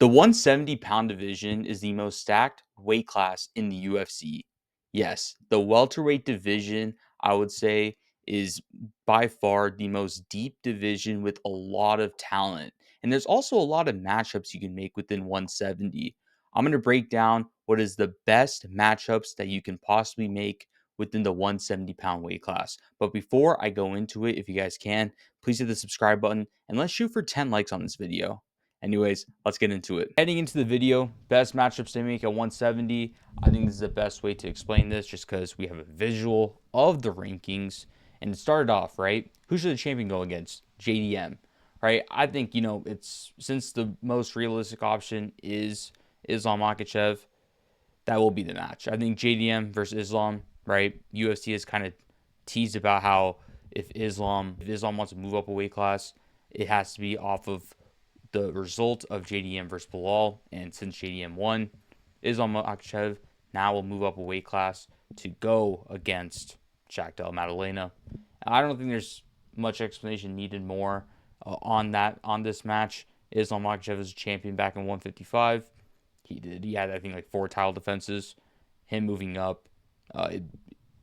The 170-pound division is the most stacked weight class in the UFC. Yes, the welterweight division, I would say, is by far the most deep division with a lot of talent. And there's also a lot of matchups you can make within 170. I'm going to break down what is the best matchups that you can possibly make within the 170-pound weight class. But before I go into it, if you guys can, please hit the subscribe button and let's shoot for 10 likes on this video. Anyways, let's get into it. Heading into the video, best matchups to make at 170. I think this is the best way to explain this just because we have a visual of the rankings. And it started off, right? Who should the champion go against? JDM, right? I think, it's since the most realistic option is Islam Makhachev, that will be the match. I think JDM versus Islam, right? UFC has kind of teased about how if Islam wants to move up a weight class, it has to be off of the result of JDM versus Bilal, and since JDM won, Islam Makhachev now will move up a weight class to go against Shakhtar Madalena. I don't think there's much explanation needed more on this match. Islam Makhachev is a champion back in 155. He had I think like 4 title defenses. Him moving up,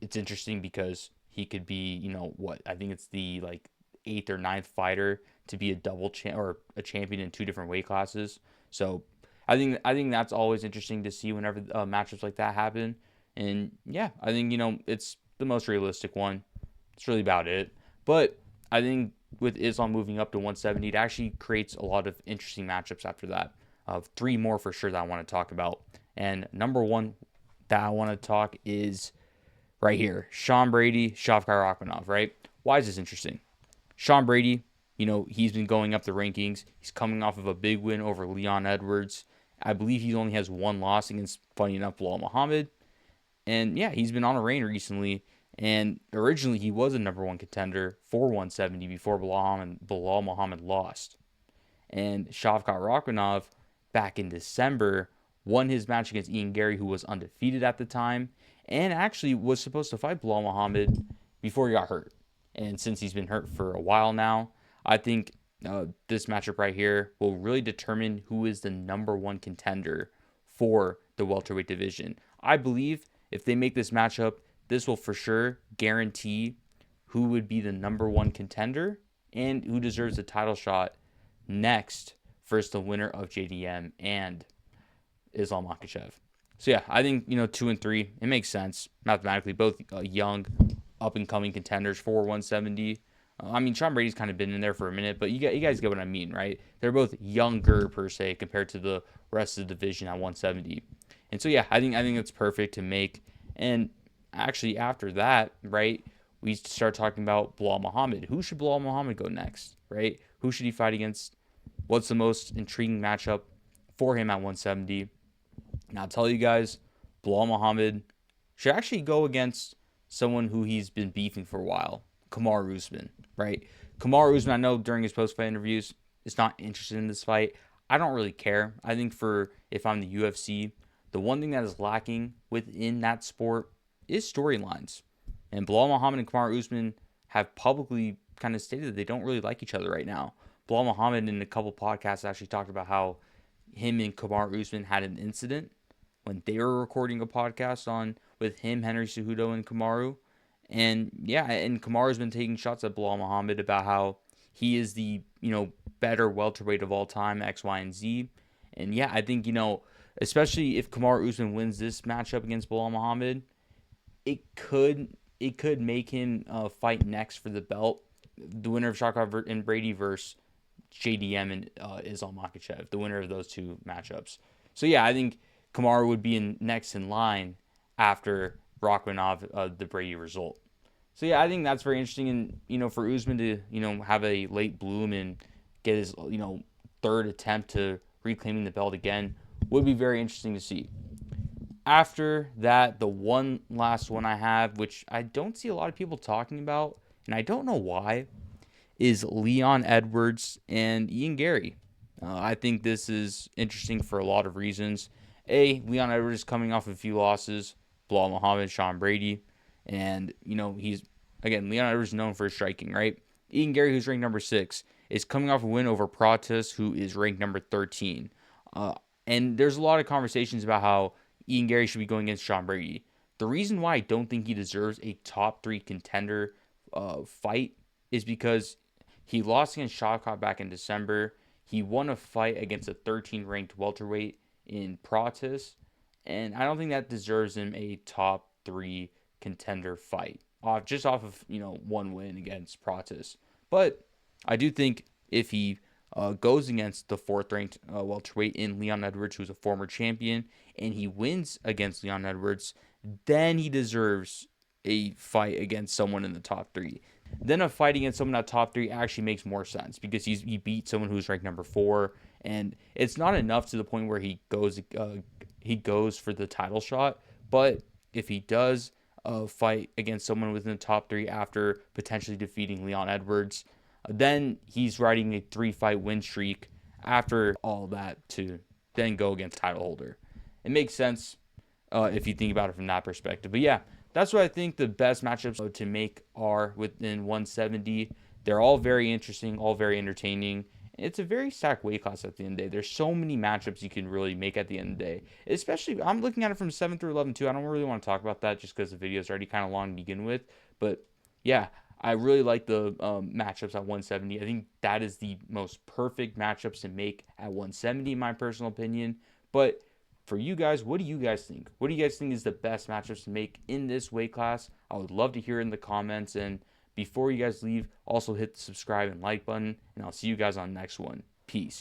it's interesting because he could be I think it's the like 8th or 9th fighter to be a double or a champion in 2 different weight classes. So I think that's always interesting to see whenever matchups like that happen. And yeah, I think it's the most realistic one. It's really about it. But I think with Islam moving up to 170, it actually creates a lot of interesting matchups after that. 3 more for sure that I want to talk about. And number 1 that I want to talk is right here, Sean Brady, Shavkat Rakhmonov, right? Why is this interesting? Sean Brady, he's been going up the rankings. He's coming off of a big win over Leon Edwards. I believe he only has 1 loss against, funny enough, Bilal Muhammad. And yeah, he's been on a reign recently. And originally he was a number 1 contender for 170 before Bilal Muhammad lost. And Shavkat Rakhmonov, back in December, won his match against Ian Gary, who was undefeated at the time, and actually was supposed to fight Bilal Muhammad before he got hurt. And since he's been hurt for a while now, I think this matchup right here will really determine who is the number 1 contender for the welterweight division. I believe if they make this matchup, this will for sure guarantee who would be the number 1 contender and who deserves a title shot next versus the winner of JDM and Islam Makhachev. So yeah, I think 2 and 3, it makes sense mathematically. Both young, up and coming contenders for 170. I mean, Sean Brady's kind of been in there for a minute, but you guys get what I mean, right? They're both younger per se compared to the rest of the division at 170. And so yeah, I think it's perfect to make. And actually after that, right, we start talking about Bilal Muhammad. Who should Bilal Muhammad go next, right? Who should he fight against? What's the most intriguing matchup for him at 170? And I'll tell you guys, Bilal Muhammad should actually go against someone who he's been beefing for a while, Kamaru Usman, right? Kamaru Usman, I know during his post-fight interviews, is not interested in this fight. I don't really care. I think if I'm the UFC, the one thing that is lacking within that sport is storylines. And Bilal Muhammad and Kamaru Usman have publicly kind of stated that they don't really like each other right now. Bilal Muhammad in a couple podcasts actually talked about how him and Kamaru Usman had an incident when they were recording a podcast with him, Henry Cejudo, and Kamaru. And yeah, and Kamaru's been taking shots at Bilal Muhammad about how he is the, better welterweight of all time, X, Y, and Z. And yeah, I think, especially if Kamaru Usman wins this matchup against Bilal Muhammad, it could make him fight next for the belt. The winner of Shavkat and Brady versus JDM and Islam Makhachev, the winner of those 2 matchups. So yeah, I think Kamaru would be next in line after Rakhmonov, the Brady result. So yeah, I think that's very interesting. And for Usman to have a late bloom and get his 3rd attempt to reclaiming the belt again would be very interesting to see. After that, the one last one I have, which I don't see a lot of people talking about, and I don't know why, is Leon Edwards and Ian Gary. I think this is interesting for a lot of reasons. Leon Edwards is coming off a few losses, Bilal Muhammad, Sean Brady, and Leon Edwards is known for his striking, right? Ian Gary, who's ranked number 6, is coming off a win over Pratis, who is ranked number 13. Uh, and there's a lot of conversations about how Ian Gary should be going against Sean Brady. The reason why I don't think he deserves a top three contender fight is because he lost against Shavkat back in December. He won a fight against a 13 ranked welterweight in Pratis, and I don't think that deserves him a top three contender fight off of one win against Pratis. But I do think if he goes against the fourth ranked welterweight in Leon Edwards, who's a former champion, and he wins against Leon Edwards, then he deserves a fight against someone in the top three. Then a fight against someone in that top three actually makes more sense because he beat someone who's ranked number four, and it's not enough to the point where he goes for the title shot. But if he does fight against someone within the top three after potentially defeating Leon Edwards, then he's riding a 3-fight win streak after all that to then go against title holder. It makes sense if you think about it from that perspective. But yeah, that's what I think the best matchups to make are within 170. They're all very interesting, all very entertaining. It's a very stacked weight class at the end of the day. There's so many matchups you can really make at the end of the day. Especially, I'm looking at it from 7 through 11 too. I don't really want to talk about that just because the video is already kind of long to begin with. But yeah, I really like the matchups at 170. I think that is the most perfect matchups to make at 170, in my personal opinion. But for you guys, what do you guys think? What do you guys think is the best matchups to make in this weight class? I would love to hear in the comments. And before you guys leave, also hit the subscribe and like button. And I'll see you guys on the next one. Peace.